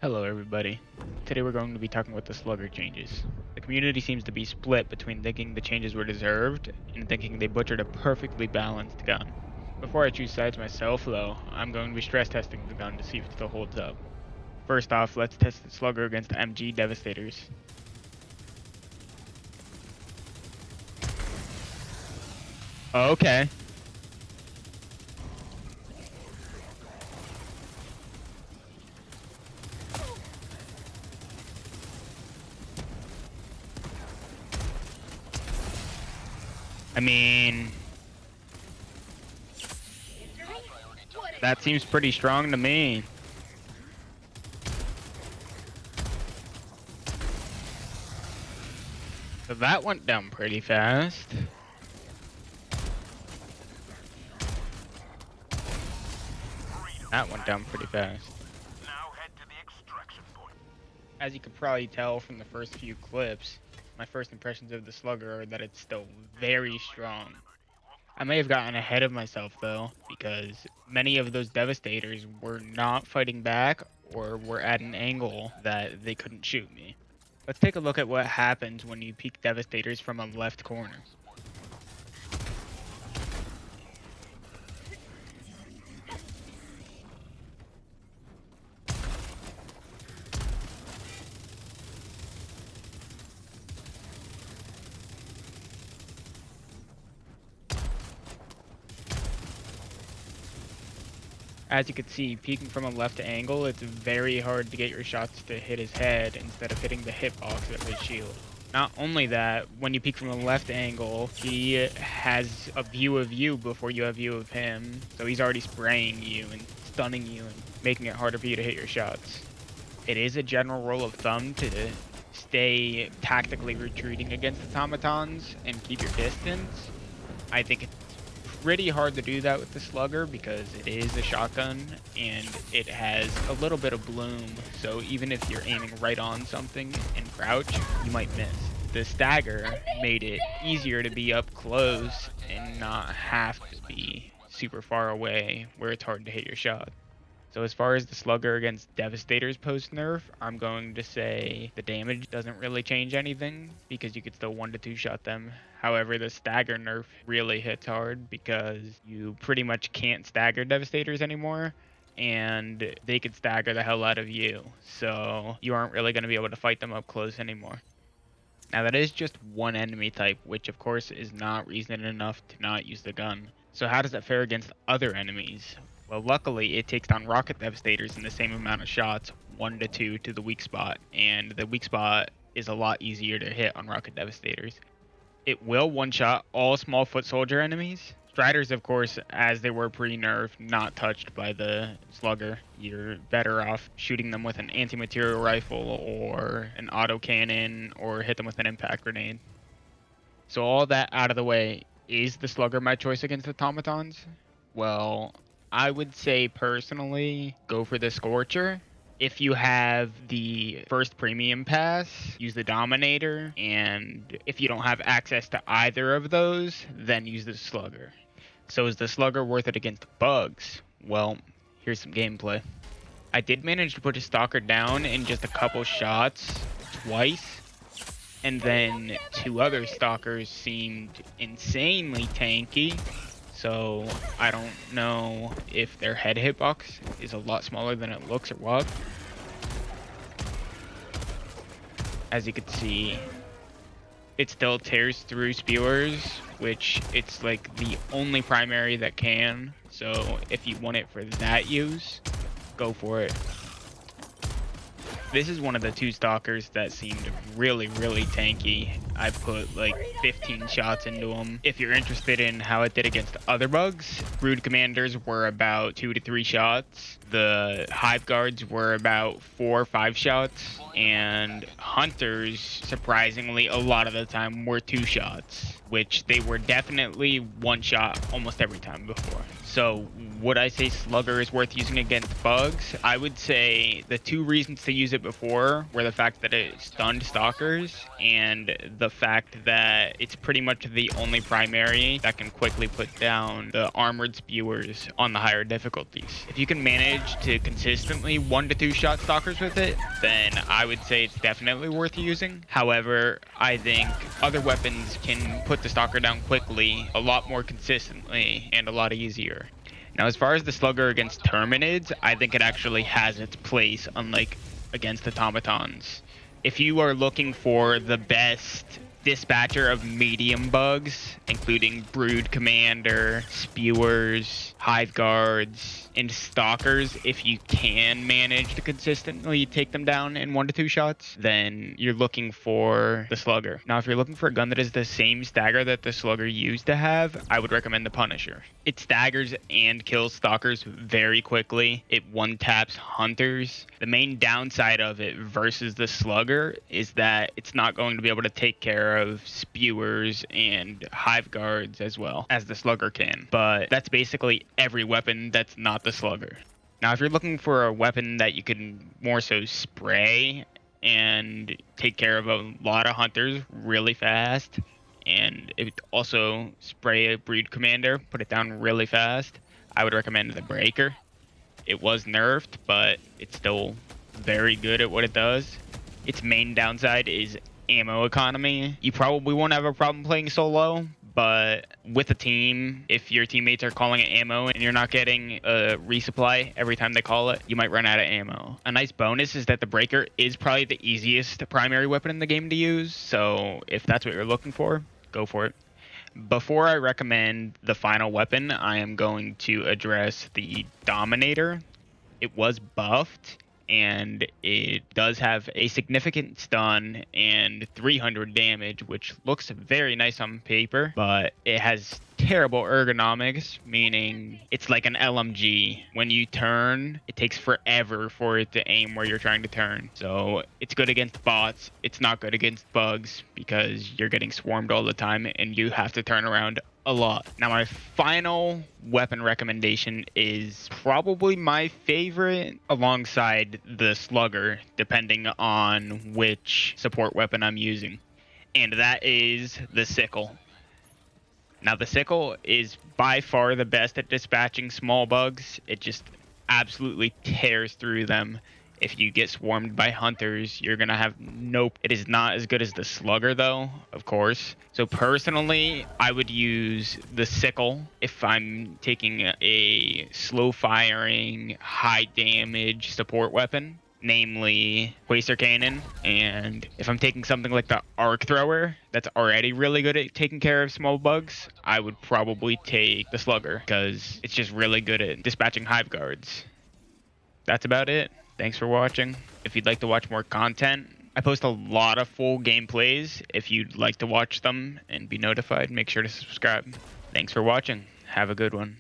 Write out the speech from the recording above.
Hello everybody. Today we're going to be talking about the Slugger changes. The community seems to be split between thinking the changes were deserved and thinking they butchered a perfectly balanced gun. Before I choose sides myself though, I'm going to be stress testing the gun to see if it still holds up. First off, let's test the Slugger against the MG Devastators. Okay. I mean, that seems pretty strong to me. So that went down pretty fast. That went down pretty fast. Now head to the extraction point. As you could probably tell from the first few clips, my first impressions of the Slugger are that it's still very strong. I may have gotten ahead of myself though, because many of those Devastators were not fighting back or were at an angle that they couldn't shoot me. Let's take a look at what happens when you peek Devastators from a left corner. As you can see, peeking from a left angle, it's very hard to get your shots to hit his head instead of hitting the hitbox of his shield. Not only that, when you peek from a left angle, he has a view of you before you have view of him, so he's already spraying you and stunning you and making it harder for you to hit your shots. It is a general rule of thumb to stay tactically retreating against automatons and keep your distance. I think it's pretty hard to do that with the Slugger because it is a shotgun and it has a little bit of bloom, so even if you're aiming right on something and crouch, you might miss. The Stagger made it easier to be up close and not have to be super far away where it's hard to hit your shot. So as far as the Slugger against Devastators post-nerf, I'm going to say the damage doesn't really change anything because you could still 1 to 2 shot them. However, the stagger nerf really hits hard because you pretty much can't stagger Devastators anymore and they could stagger the hell out of you. So you aren't really going to be able to fight them up close anymore. Now that is just one enemy type, which of course is not reason enough to not use the gun. So how does that fare against other enemies? Well, luckily, it takes down rocket Devastators in the same amount of shots, 1 to 2 to the weak spot, and the weak spot is a lot easier to hit on rocket Devastators. It will one-shot all small foot soldier enemies. Striders, of course, as they were pre-nerf, not touched by the Slugger. You're better off shooting them with an anti-material rifle or an autocannon or hit them with an impact grenade. So all that out of the way, is the Slugger my choice against automatons? Well, I would say personally go for the Scorcher. If you have the first premium pass, use the Dominator, and if you don't have access to either of those, then use the Slugger. So is the Slugger worth it against bugs? Well, here's some gameplay. I did manage to put a stalker down in just a couple shots twice, and then 2 other stalkers seemed insanely tanky. So I don't know if their head hitbox is a lot smaller than it looks or what. As you can see, it still tears through spewers, which it's like the only primary that can. So if you want it for that use, go for it. This is one of the 2 stalkers that seemed really tanky. I put like 15 shots into him. If you're interested in how it did against other bugs, Brood Commanders were about 2 to 3 shots. The Hive Guards were about 4 or 5 shots. And Hunters, surprisingly, a lot of the time were 2 shots, which they were definitely 1 shot almost every time before. So would I say Slugger is worth using against bugs? I would say the 2 reasons to use it before were the fact that it stunned stalkers and the the fact that it's pretty much the only primary that can quickly put down the armored spewers on the higher difficulties. If you can manage to consistently 1 to 2 shot stalkers with it, then I would say it's definitely worth using. However, I think other weapons can put the stalker down quickly, a lot more consistently, and a lot easier. Now, as far as the Slugger against Terminids, I think it actually has its place, unlike against Automatons. If you are looking for the best dispatcher of medium bugs, including Brood Commander, Spewers, Hive Guards, and Stalkers, if you can manage to consistently take them down in 1 to 2 shots, then you're looking for the Slugger. Now, if you're looking for a gun that is the same stagger that the Slugger used to have, I would recommend the Punisher. It staggers and kills Stalkers very quickly. It one-taps Hunters. The main downside of it versus the Slugger is that it's not going to be able to take care of Spewers and Hive Guards as well as the Slugger can. But that's basically every weapon that's not the Slugger. Now, if you're looking for a weapon that you can more so spray and take care of a lot of Hunters really fast, and it also spray a Brood Commander, put it down really fast, I would recommend the Breaker. It was nerfed, but it's still very good at what it does. Its main downside is ammo economy. You probably won't have a problem playing solo, but with a team, if your teammates are calling it ammo and you're not getting a resupply every time they call it, you might run out of ammo. A nice bonus is that the Breaker is probably the easiest primary weapon in the game to use, so if that's what you're looking for, go for it. Before I recommend the final weapon, I am going to address the Dominator. It was buffed, and it does have a significant stun and 300 damage, which looks very nice on paper, but it has terrible ergonomics, meaning it's like an LMG. When you turn, it takes forever for it to aim where you're trying to turn. So it's good against bots. It's not good against bugs because you're getting swarmed all the time and you have to turn around a lot. Now, my final weapon recommendation is probably my favorite alongside the Slugger, depending on which support weapon I'm using. And that is the Sickle. Now, the Sickle is by far the best at dispatching small bugs. It just absolutely tears through them. If you get swarmed by Hunters, you're going to have nope. It is not as good as the Slugger, though, of course. So personally, I would use the Sickle if I'm taking a slow-firing, high-damage support weapon, namely Quasar Cannon. And if I'm taking something like the Arc Thrower that's already really good at taking care of small bugs, I would probably take the Slugger because it's just really good at dispatching Hive Guards. That's about it. Thanks for watching. If you'd like to watch more content, I post a lot of full gameplays. If you'd like to watch them and be notified, make sure to subscribe. Thanks for watching. Have a good one.